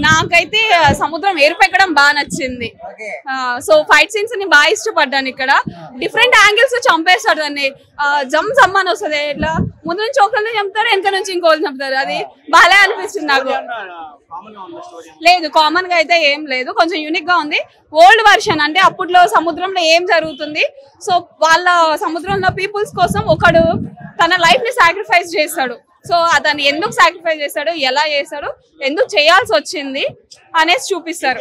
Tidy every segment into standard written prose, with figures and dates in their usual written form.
నాకైతే సముద్రం ఏర్పెక్కడం బాగా నచ్చింది. సో ఫైట్ సీన్స్ ని బాగా ఇష్టపడ్డాను. ఇక్కడ డిఫరెంట్ యాంగిల్స్ చంపేస్తాడు దాన్ని. జమ్ జమ్ అని వస్తుంది, ఇట్లా ముందు నుంచి ఒకరిని చంపుతారు, వెనక నుంచి ఇంకోళ్ళు చంపుతారు. అది బాగా అనిపిస్తుంది నాకు. లేదు, కామన్ గా అయితే ఏం లేదు, కొంచెం యూనిక్ గా ఉంది. ఓల్డ్ వర్షన్ అంటే అప్పట్లో సముద్రంలో ఏం జరుగుతుంది, సో వాళ్ళ సముద్రంలో పీపుల్స్ కోసం ఒకడు తన లైఫ్ ని సాక్రిఫైస్ చేస్తాడు. సో అతను ఎందుకు సాక్రిఫైస్ చేస్తాడు, ఎలా చేస్తాడు, ఎందుకు చేయాల్సి వచ్చింది అనేసి చూపిస్తారు.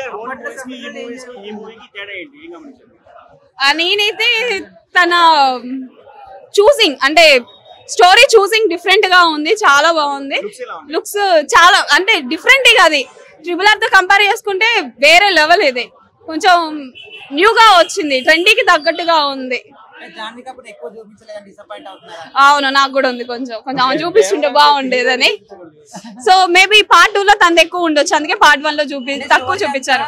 నేనైతే తన చూసింగ్ అంటే స్టోరీ చూసింగ్ డిఫరెంట్ గా ఉంది, చాలా బాగుంది. లుక్స్ చాలా అంటే డిఫరెంట్ గా, అది RRR తో కంపేర్ చేసుకుంటే వేరే లెవెల్. ఇది కొంచెం న్యూగా వచ్చింది, ట్రెండీకి తగ్గట్టుగా ఉంది. అవును, నాకు కూడా ఉంది కొంచెం చూపిస్తుంటే బాగుండేదని. సో మేబీ పార్ట్ 2 లో తనది ఎక్కువ ఉండొచ్చు, అందుకే పార్ట్ 1 లో తక్కువ చూపించారు.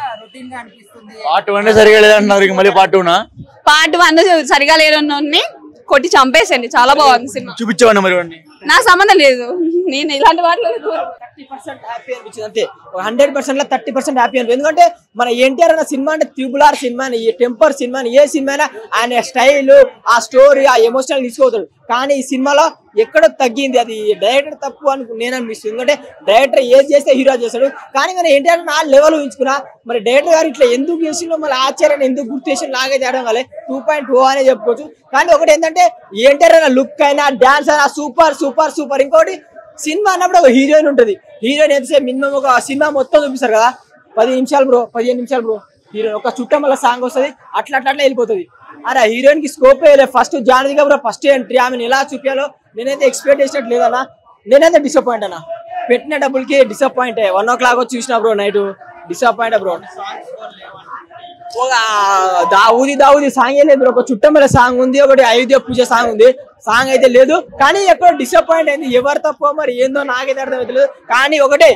పార్ట్ 1 సరిగా లేదంటున్నారు, మళ్ళీ పార్ట్ 2 పార్ట్ 1 సరిగా లేని కొట్టి చంపేసండి. చాలా బాగుంది సినిమా. చూపించేవాడిని మరి నాకు సంబంధం లేదు, నేను ఇలాంటి వాటిలో 30% హ్యాపీ అనిపించింది అంతే. 100% లో 30% హ్యాపీ అనిపించింది. ఎందుకంటే మన ఎన్టీఆర్ అన్న సినిమా అంటే RRR సినిమా, ఈ టెంపర్ సినిమా, ఏ సినిమా అయినా ఆయన స్టైల్, ఆ స్టోరీ, ఆ ఎమోషనల్ తీసుకోతాడు. కానీ ఈ సినిమాలో ఎక్కడో తగ్గింది, అది డైరెక్టర్ తప్పు అని నేను అనిపిస్తుంది. ఎందుకంటే డైరెక్టర్ ఏది చేస్తే హీరో చేస్తాడు, కానీ మన ఎన్టీఆర్ నా లెవెల్ ఊహించుకున్నా. మరి డైరెక్టర్ గారు ఇట్లా ఎందుకు చేసిందో, మళ్ళీ ఆశ్చర్యాన్ని ఎందుకు గుర్తు చేసి లాగే తేడం వల్లే 2.0 అనే చెప్పుకోవచ్చు. కానీ ఒకటి ఏంటంటే ఎన్టీఆర్ అయినా లుక్ అయినా డాన్స్ అయినా సూపర్ సూపర్ సూపర్. ఇంకోటి సినిమా అన్నప్పుడు ఒక హీరోయిన్ ఉంటుంది, హీరోయిన్ ఎంతసేపు మినిమం ఒక సినిమా మొత్తం చూపిస్తారు కదా, 10 నిమిషాలు బ్రో, 15 నిమిషాలు బ్రో, హీరోయిన్ ఒక చుట్టం వల్ల సాంగ్ వస్తుంది, అట్లా అట్లా వెళ్ళిపోతుంది. అరే హీరోయిన్ కి స్కోప్ వేయలేదు. ఫస్ట్ జానది కపూర్ ఫస్ట్ ఎంట్రీ, ఆమెను ఎలా చూపించాలో నేనైతే ఎక్స్పెక్ట్ చేసినట్టు లేదన్నా. నేనైతే డిసప్పాయింట్ అన్నా, పెట్టిన డబ్బులకి డిసప్పాయింట్. 1 o'clock వచ్చి చూసిన bro, night disappoint bro. దావుది song లేదు బ్రో, ఒక చుట్టమల సాంగ్ ఉంది, ఒకటి అయోధ్య పూజ సాంగ్ ఉంది, సాంగ్ అయితే లేదు. కానీ ఎక్కడో డిసప్పాయింట్ అయింది. ఎవరు తప్పో మరి ఏందో నాకైతే అర్థమవుతలేదు. కానీ ఒకటే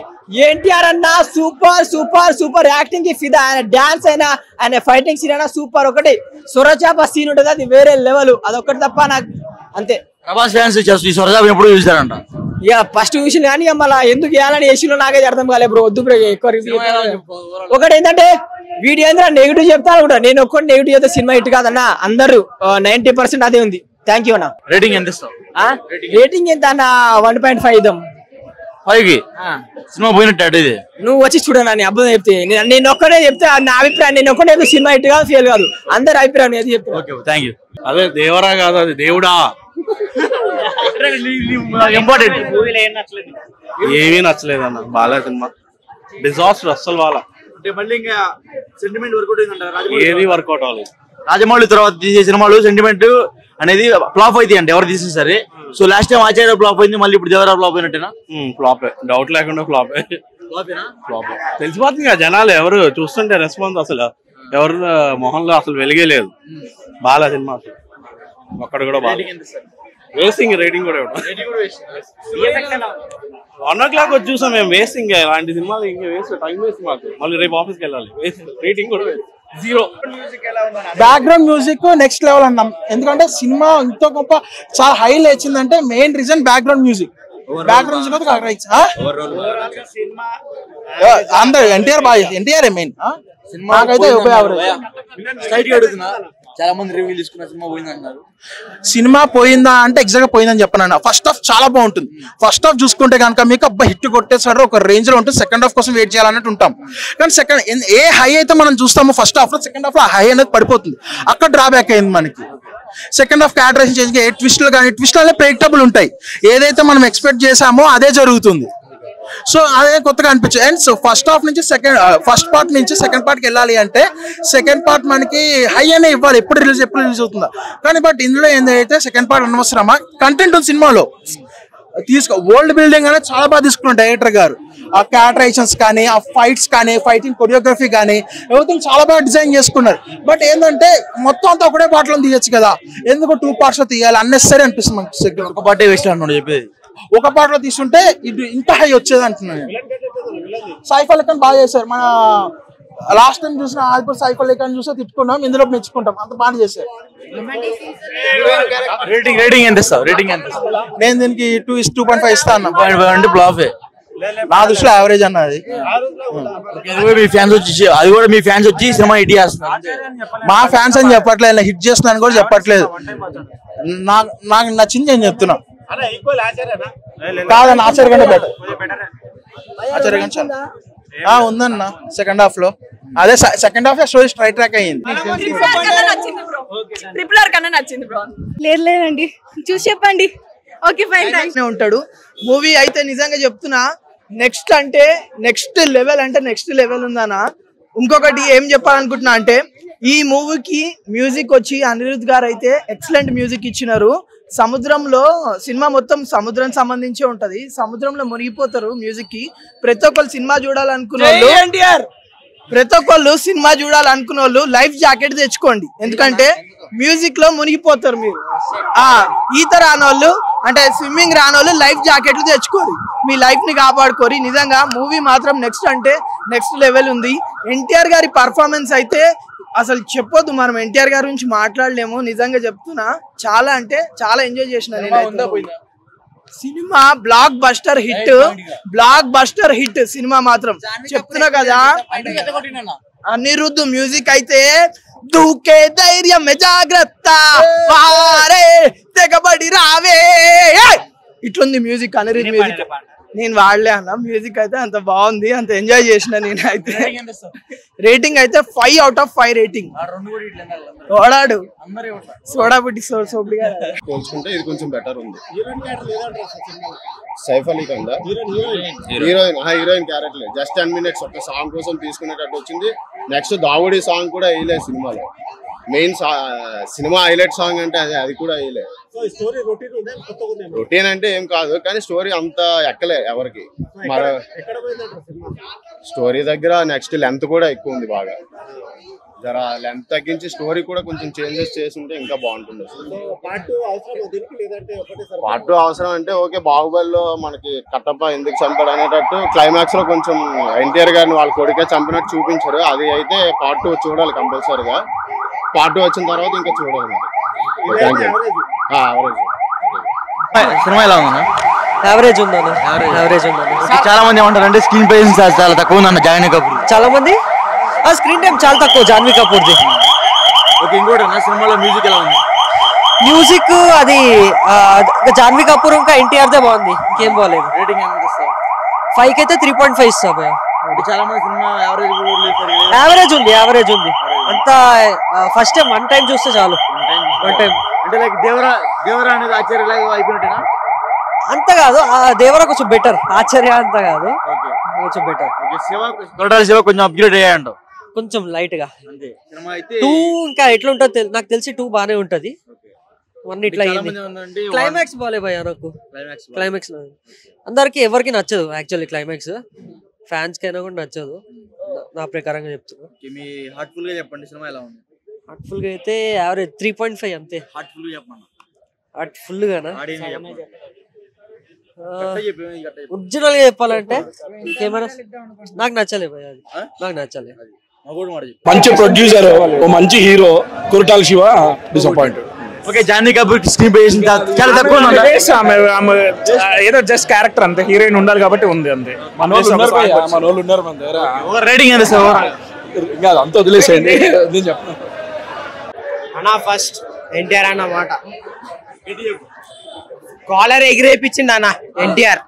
ఎన్టీఆర్ అన్న సూపర్ సూపర్ సూపర్, యాక్టింగ్ కి ఫిదా, ఆయన డాన్స్ అయినా ఆయన ఫైటింగ్ సీన్ అయినా సూపర్. ఒకటి సొరచాప సీన్ ఉంటుంది, అది వేరే లెవెల్, అదొకటి తప్ప నాకు అంతే. ప్రభాస్ ఫ్యాన్స్ ఎప్పుడు చూసారంట, ఇక ఫస్ట్ చూసిన కానీ మళ్ళీ ఎందుకు వేయాలని ఏసీలో నాకైతే అర్థం కాలేదు బ్రో. వద్దు బ్రో ఎక్కువ. ఒకటి ఏంటంటే వీడియో ఏంద్రా నెగిటివ్ చెప్తాను కూడా, నేను ఒక్కటి నెగిటివ్ చెప్తే సినిమా హిట్ కాదన్నా. అందరూ 90% అదే ఉంది. థ్యాంక్ యూ అన్న. రేటింగ్ ఎంత ఇస్తావు? రేటింగ్ ఎంత అన్న? 1.5 ఇద్దాం. 5కి సినిమా పోయినట్టు. ఇది నువ్వు వచ్చి చూడన్నా, నీ అబ్బాయి చెప్తే నేను ఒక్కడే చెప్తే నా అభిప్రాయం. నేను ఒక్కడే చెప్తే సినిమా హిట్ కాదు, ఫెయిల్ కాదు, అందరి అభిప్రాయం అది చెప్తాను. Thank you. అదే దేవరా కాదు, అది దేవుడా. ఇంపార్టెంట్ ఏమీ నచ్చలేదు అన్న, బాగా సినిమా డిజాస్టర్ అస్సలు. వాళ్ళ ఏది వర్కౌట్ అవ్వలేదు. రాజమౌళి తర్వాత తీసే సినిమాలు సెంటిమెంట్ అనేది ఫ్లాప్ అయితే అంటే ఎవరు తీసే సరే. సో లాస్ట్ టైం ఆచార్య ఫ్లాప్ అయింది, మళ్ళీ ఇప్పుడు దేవరా ఫ్లాప్ అయినట్టేనా? ఫ్లాప్, డౌట్ లేకుండా ఫ్లాప్. ఫ్లాప్ తెలిసిపోతుంది కదా జనాలు, ఎవరు చూస్తుంటే రెస్పాన్స్ అసలు ఎవరు మొహంలో అసలు వెలిగే లేదు. బాగా సినిమా అసలు ఒక్కడ కూడా బాగా. వేసింగ్ రేటింగ్ కూడా 1 o'clock వచ్చి చూసాం మేము. వేసింగ్ ఇలాంటి సినిమాలు ఇంకా వేస్ట్, టైం వేస్ట్ మాకు. మళ్ళీ రేపు ఆఫీస్కి వెళ్ళాలి. రేటింగ్ కూడా 0. బ్యాక్గ్రౌండ్ మ్యూజిక్ నెక్స్ట్ లెవెల్ అన్నాం. ఎందుకంటే సినిమా ఇంత గొప్ప చాలా హై లేచిందంటే main reason background music. Background music అందరు ఎన్టీఆర్ బాగా, ఎన్టీఆర్ మెయిన్. నాకైతే చాలా మంది రివ్యూ తీసుకున్న సినిమా పోయింది అంటున్నారు. సినిమా పోయిందా అంటే ఎగ్జాక్ట్ గా పోయిందని చెప్పను. ఫస్ట్ హాఫ్ చాలా బాగుంటుంది. ఫస్ట్ హాఫ్ చూసుకుంటే కనుక మీకు అబ్బా హిట్ కొట్టేసారు ఒక రేంజ్ లో ఉంటుంది. సెకండ్ హాఫ్ కోసం వెయిట్ చేయాలన్నట్టు ఉంటాం. కానీ సెకండ్ ఏ హై అయితే మనం చూస్తామో ఫస్ట్ హాఫ్ లో, సెకండ్ హాఫ్ లో హై అనేది పడిపోతుంది. అక్కడ డ్రాబ్యాక్ అయింది మనకి. సెకండ్ హాఫ్ క్యారెక్టరైజేషన్ చేసి ఏ ట్విస్టులు కానీ ట్విస్టులు ప్రెడిక్టబుల్ ఉంటాయి. ఏదైతే మనం ఎక్స్పెక్ట్ చేసామో అదే జరుగుతుంది. సో అదే కొత్తగా అనిపించింది. అండ్ సో ఫస్ట్ పార్ట్ నుంచి సెకండ్ పార్ట్ కి వెళ్ళాలి అంటే సెకండ్ పార్ట్ మనకి హై అనే ఇవ్వాలి. ఎప్పుడు రిలీజ్ అవుతుందా కానీ. బట్ ఇందులో ఏంటంటే సెకండ్ పార్ట్ అనవసరమా, కంటెంట్ ఉంది సినిమాలో. వరల్డ్ బిల్డింగ్ అనేది చాలా బాగా తీసుకున్నారు డైరెక్టర్ గారు. ఆ క్యారెక్టరైజేషన్స్ కానీ, ఆ ఫైట్స్ కానీ, ఫైటింగ్ కొరియోగ్రఫీ కానీ ఎవ్రీథింగ్ చాలా బాగా డిజైన్ చేసుకున్నారు. బట్ ఏంటంటే మొత్తం అంతా ఒకటే పార్ట్ లో తీయచ్చు కదా, ఎందుకు 2 parts లో తీయాలి అన్నెసరీ అనిపిస్తుంది మనకి. ఒక పార్టీ వేస్ట్ అన్నాడు చెప్పేది. ఒక పార్ట్ లో తీసుకుంటే ఇది ఇంత హై వచ్చేది అంటున్నాను. సైఫ్ అలీ ఖాన్ బాగా చేశారు. మన లాస్ట్ టైం చూసిన ఆదిపూర్ సైఫ్ అలీ ఖాన్ చూస్తే తిట్టుకుంటాం, ఇందులో మెచ్చుకుంటాం, అంత బాగా చేశారు. రేటింగ్ ఎంత ఇస్తావు? రేటింగ్ ఎంత? నేను దీనికి 2.5 ఇస్తాను. ఫ్లాప్ నా దృష్టిలో యావరేజ్ అన్నది. అది కూడా మీ ఫ్యాన్స్ వచ్చి సినిమా హిట్ చేస్తున్నారు. మా ఫ్యాన్స్ అని చెప్పట్లేదు, హిట్ చేస్తున్నాను కూడా చెప్పట్లేదు. నాకు నచ్చింది నేను చెప్తున్నా. కాదన్న ఆచార్య కంటే బెటర్. ఆచార్య కంటే ఉందన్న సెకండ్ హాఫ్ లో. అదే second half story straight track అయ్యింది. లేదండి చూసి చెప్పండి. Okay fine thanks. ఉంటాడు మూవీ అయితే నిజంగా చెప్తున్నా నెక్స్ట్ అంటే నెక్స్ట్ లెవెల్ ఉందన్నా. ఇంకొకటి ఏం చెప్పాలనుకుంటున్నా అంటే ఈ మూవీకి మ్యూజిక్ వచ్చి అనిరుద్ధ్ గారు అయితే ఎక్సలెంట్ మ్యూజిక్ ఇచ్చినారు. సముద్రంలో సినిమా మొత్తం సముద్రం సంబంధించే ఉంటది. సముద్రంలో మునిగిపోతారు మ్యూజిక్ కి. ప్రతి ఒక్కరు సినిమా చూడాలనుకున్న వాళ్ళు లైఫ్ జాకెట్ తెచ్చుకోండి, ఎందుకంటే మ్యూజిక్ లో మునిగిపోతారు మీరు. ఈత రానోళ్ళు అంటే స్విమ్మింగ్ రానోళ్ళు లైఫ్ జాకెట్లు తెచ్చుకోరు, మీ లైఫ్ ని కాపాడుకోరు. నిజంగా మూవీ మాత్రం నెక్స్ట్ లెవెల్ ఉంది. ఎన్టీఆర్ గారి పర్ఫార్మెన్స్ అయితే అసలు చెప్పొద్దు, మనం ఎన్టీఆర్ గారి గురించి మాట్లాడలేము. నిజంగా చెప్తున్నా చాలా అంటే చాలా ఎంజాయ్ చేసిన cinema. Block buster hit cinema మాత్రం చెప్తున్నా కదా. అనిరుద్ధ్ మ్యూజిక్ అయితే దూకే ధైర్యం జాగ్రత్త వారే తెగబడి రావే ఇట్లుంది మ్యూజిక్. అనిరుద్ధ్ మ్యూజిక్ నేను వాడలే అన్న, మ్యూజిక్ అయితే అంత బాగుంది, అంత ఎంజాయ్ చేసిన. నేనైతే రేటింగ్ అయితే 5 out of 5 రేటింగ్. ఓడాడు సోడా బుట్టి సోపుడిగా పోల్చుకుంటే ఇది కొంచెం బెటర్ ఉంది. Saif Ali Khan heroine character just 10 minutes ఒక సాంగ్ కోసం తీసుకునేటట్టు వచ్చింది. నెక్స్ట్ దావుడి సాంగ్ కూడా వేయలేదు సినిమాలో. మెయిన్ సినిమా హైలైట్ సాంగ్ అంటే అది కూడా వేయలేదు. రొటీన్ అంటే ఏం కాదు, కానీ స్టోరీ అంత ఎక్కలే ఎవరికి. మన స్టోరీ దగ్గర నెక్స్ట్ లెంత్ కూడా ఎక్కువ ఉంది బాగా. జరా లెంత్ తగ్గించి స్టోరీ కూడా కొంచెం చేంజెస్ చేసి ఉంటే ఇంకా బాగుంటుంది. పార్ట్ 2 అవసరం అంటే ఓకే, బాహుబలిలో మనకి కట్టప్ప ఎందుకు చంపాడు అనేటట్టు క్లైమాక్స్ లో కొంచెం ఎన్టీఆర్ గారిని వాళ్ళ కొడుకే చంపినట్టు చూపించారు. అది అయితే పార్ట్ 2 చూడాలి కంపల్సరీగా. పార్ట్ 2 వచ్చిన తర్వాత ఇంకా చూడాలి. సినిమా ఎలా ఉందన్న? యావరేజ్ ఉందన్న. చాలా మంది ఏమంటారు అంటే స్క్రీన్ ప్రెజెన్స్ చాలా తక్కువ ఉందన్న జాన్వీ కపూర్. చాలా మంది స్క్రీన్ టైం చాలా తక్కువ జాన్వీ కపూర్ది. ఓకే, ఇంకోటి సినిమాలో మ్యూజిక్ ఎలా ఉంది? మ్యూజిక్ అది జాన్వీ కపూర్ ఇంకా ఎన్టీఆర్ దే బాగుంది, ఇంకేం బాగాలేదు. రేటింగ్ ఎంత ఇస్తారు? 5 కి అయితే 3.5 ఇస్తా. చాలా మంది సినిమా యావరేజ్ ఉంది అంతా. ఫస్ట్ టైం వన్ టైం చూస్తే చాలు. వన్ టైం అంటే లైక్ దేవరా అనేది ఆచార్య అయిపోయినట్టేనా? అంత కాదు, దేవరా కొంచెం బెటర్, ఆచార్య అంత కాదు, కొంచెం బెటర్. శివ కొంచెం అప్గ్రేడ్ అయ్యాయంట, కొంచెం లైట్ గా. 2 ఇంకా ఎట్లా ఉంటుందో నాకు తెలిసి 2 బానే ఉంటది. 1 ఇట్లా క్లైమాక్స్ బాలే భయ్యా నాకు. క్లైమాక్స్ అందరికి ఎవరికి నచ్చదు యాక్చువల్లీ. క్లైమాక్స్ ఫ్యాన్స్ కైనా కూడా నచ్చదు, నా ప్రకారంగా చెప్తున్నా. మీ హార్ట్ఫుల్ గా చెప్పండి సినిమా ఎలా ఉంది? హార్ట్ఫుల్ గా అయితే యావరేజ్ 3.5 అంతే. హార్ట్ఫుల్ గా చెప్పండి. హార్ట్ఫుల్ గానా? ఒరిజినల్ గా చెప్పాలంటే కెమెరా నాకు నచ్చలేదు భయ్యా, అది నాకు నచ్చలేదు. మంచి ప్రొడ్యూసర్, మంచి hero Koratala Shiva disappointed. Okay, Janhvi Kapoor screen presence చాలా తక్కువ ఉంది. ఏదో జస్ట్ క్యారెక్టర్ అంతే, హీరోయిన్ ఉండాలి కాబట్టి ఉంది అంతే. మన వాళ్ళు ఉన్నారు మన దగ్గర. రేటింగ్ ఎంత సార్? ఇంకా అంతా వదిలేసేయండి, నేను చెప్తాను అన్న. ఫస్ట్ ఎన్టీఆర్ అన్నమాట, కాలర్ ఎగిరేపించింది అన్న NTR.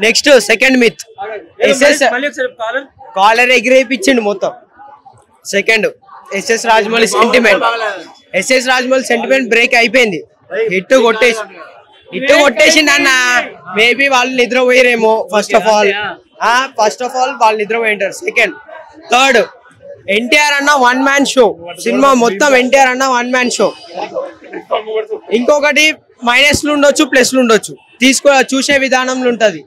Next second myth collar ఎగిరేపించిండు మొత్తం. Second SS Rajamouli sentiment break అయిపోయింది. హిట్ కొట్టేసింది అన్న. మేబీ వాళ్ళు నిద్రపోయారేమో. ఫస్ట్ ఆఫ్ ఆల్ వాళ్ళు నిద్రపోయింటారు. సెకండ్ థర్డ్ ఎన్టీఆర్ అన్న 1 man షో. సినిమా మొత్తం ఎన్టీఆర్ అన్న 1 man షో. ఇంకొకటి మైనస్లు ఉండొచ్చు, ప్లస్లు ఉండొచ్చు, చూసే విధానంలో ఉంటది.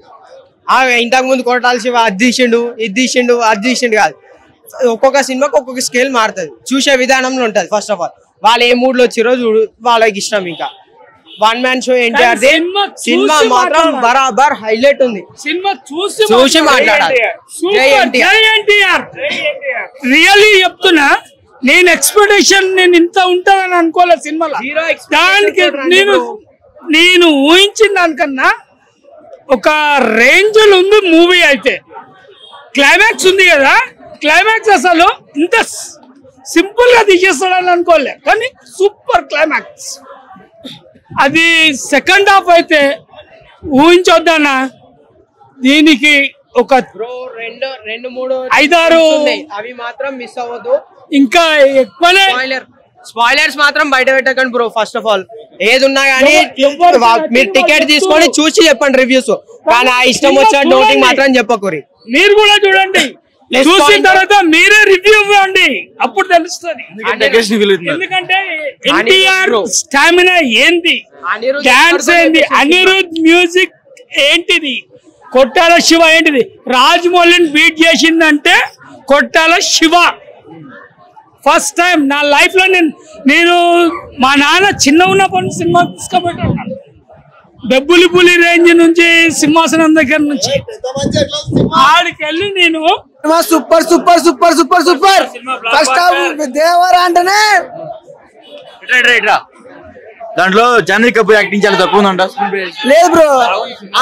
ఇంతకు ముందు కొట్టాలి శివ అది తీసిండు, ఇది తీసిండు కాదు. ఒక్కొక్క సినిమాకి ఒక్కొక్క స్కేల్ మారుతుంది, చూసే విధానంలో ఉంటది. ఫస్ట్ ఆఫ్ ఆల్ వాళ్ళు ఏ మూడ్ లో వచ్చిరో చూడు, వాళ్ళకి ఇష్టం. ఇంకా 1 man షో ఎన్టీఆర్. సినిమా మాత్రం బరాబర్ హైలైట్ ఉంది. సినిమా చూసి మాట్లాడాలి. రియల్లీ చెప్తున్నా, నేను ఎక్స్పెక్టేషన్ ఇంత ఉంటుందని అనుకోలేదు సినిమాలో. దానికి నేను ఊహించిన దానికన్నా ఒక రేంజ్ ఉంది మూవీ అయితే. క్లైమాక్స్ ఉంది కదా, క్లైమాక్స్ అసలు ఇంత సింపుల్ గా తీసేస్తాడని అనుకోలే, కానీ సూపర్ క్లైమాక్స్. అది సెకండ్ హాఫ్ అయితే ఊహించొద్దన్నా, దీనికి ఒక 2-3 5-6 అవి మాత్రం మిస్ అవ్వద్దు. ఇంకా ఎక్కువనే స్పాయిలర్స్ మాత్రం బయట పెట్టకండి బ్రో. ఫస్ట్ ఆఫ్ ఆల్ ఏది ఉన్నా గానీ మీరు టికెట్ తీసుకొని చూసి చెప్పండి రివ్యూస్, కానీ ఆ ఇష్టం వచ్చిన డౌటింగ్ మాత్రం చెప్పకూరి. మీరు కూడా చూడండి, చూసిన తర్వాత మీరే రివ్యూ ఇవ్వండి, అప్పుడు తెలుస్తుంది. ఎందుకంటే ఎన్టీఆర్ స్టామినా ఏంది, డాన్స్ ఏంది, అనిరుద్ మ్యూజిక్ ఏంటిది, కొట్టాల శివ ఏంటిది, రాజమౌళిని బీట్ చేసిందంటే కొట్టాల శివ. ఫస్ట్ టైం నా లైఫ్ లో నేను మా నాన్న చిన్న ఉన్నప్పటి సినిమా తీసుకుపోయాను. డబ్బులు పులి రేంజ్ నుంచి, సింహాసనం దగ్గర నుంచి ఆడికెళ్ళి నేను super super super super super. First Devara అంటేనే దాంట్లో జాన్వీ కపూర్ యాక్టింగ్ చాలా తక్కువ ఉందంట. లేదు బ్రో,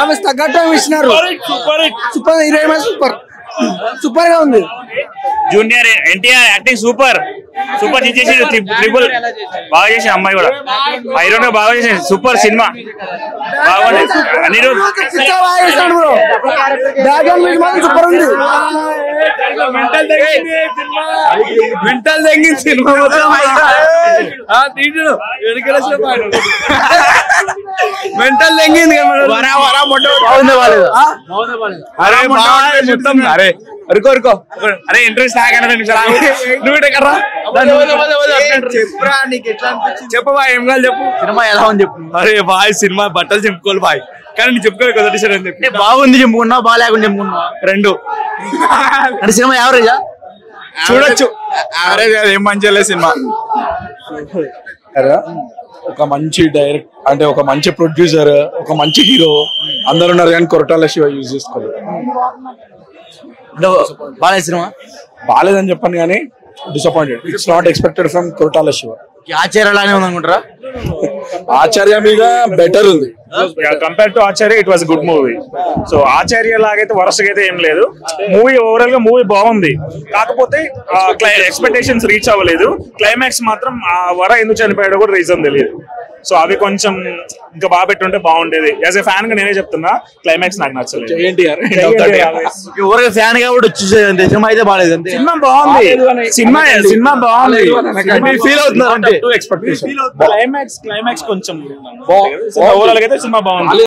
ఆమె తగ్గట్టు ఇచ్చినారు. సూపర్ హీరోయిన్, సూపర్ సూపర్ గా ఉంది. Junior NTR acting super super చేసి ట్రిపుల్ బాగా చేసి, అమ్మాయి కూడా హీరోయిన్ బాగా చేసింది. సూపర్ సినిమా బాగుంది. అనిరుద్ సూపర్ ఉంది. మెంటల్ తగ్గింది సినిమా మెంటల్ తగ్గింది. అరే అరే ఇంట్రెస్ట్ చెప్పవా, ఏం కాదు చెప్పు. సినిమా ఎలా ఉంది చెప్పు. అరే బాయ్ సినిమా బట్టలు చెప్పుకోవాలి బాయ్, కానీ నేను చెప్పుకోవాలి కదా టీషర్ట్ అని చెప్పి. బాగుంది చెప్పుకున్నా, బాగాలేకుండా చెప్పుకున్నా, రెండు. అంటే సినిమా యావరేజా? చూడొచ్చు. అరే ఏం మంచి సినిమా. ఒక మంచి డైరెక్ట్ అంటే ఒక మంచి ప్రొడ్యూసర్, ఒక మంచి హీరో అందరు ఉన్నారు, కానీ కొరటాల శివ యూజ్ చేసుకోలేదు. బాగాలేదు సినిమా. బాగాలేదని చెప్పాను కానీ disappointed. It's not expected from Koratala Siva. ఆచార్యలానే ఉంది అనుకుంటారా? ఆచార్య మీద బెటర్ ఉంది compare to Acharya. It was good movie. So Acharya లాగైతే వరస్ట్గా అయితే ఏం లేదు. మూవీ ఓవరాల్ గా మూవీ బాగుంది, కాకపోతే ఎక్స్పెక్టేషన్స్ రీచ్ అవ్వలేదు. క్లైమాక్స్ మాత్రం ఆ వర ఎందుకు చనిపోయాడో కూడా రీజన్ తెలియదు. సో అవి కొంచెం ఇంకా బాగా పెట్టుంటే బాగుండేది. యాజ్ ఎ ఫ్యాన్ గా నేనే చెప్తున్నా, క్లైమాక్స్ నాకు నచ్చలేదు. ఫ్యాన్ గా కూడా వచ్చేసేది. సినిమా అయితే బాగాలేదు. సినిమా బాగుంది, సినిమా బాగుంది, ఫీల్ అవుతున్నారు అంటే క్లైమాక్స్ కొంచెం ఓవరాల్ గా అయితే సినిమా బాగుంది.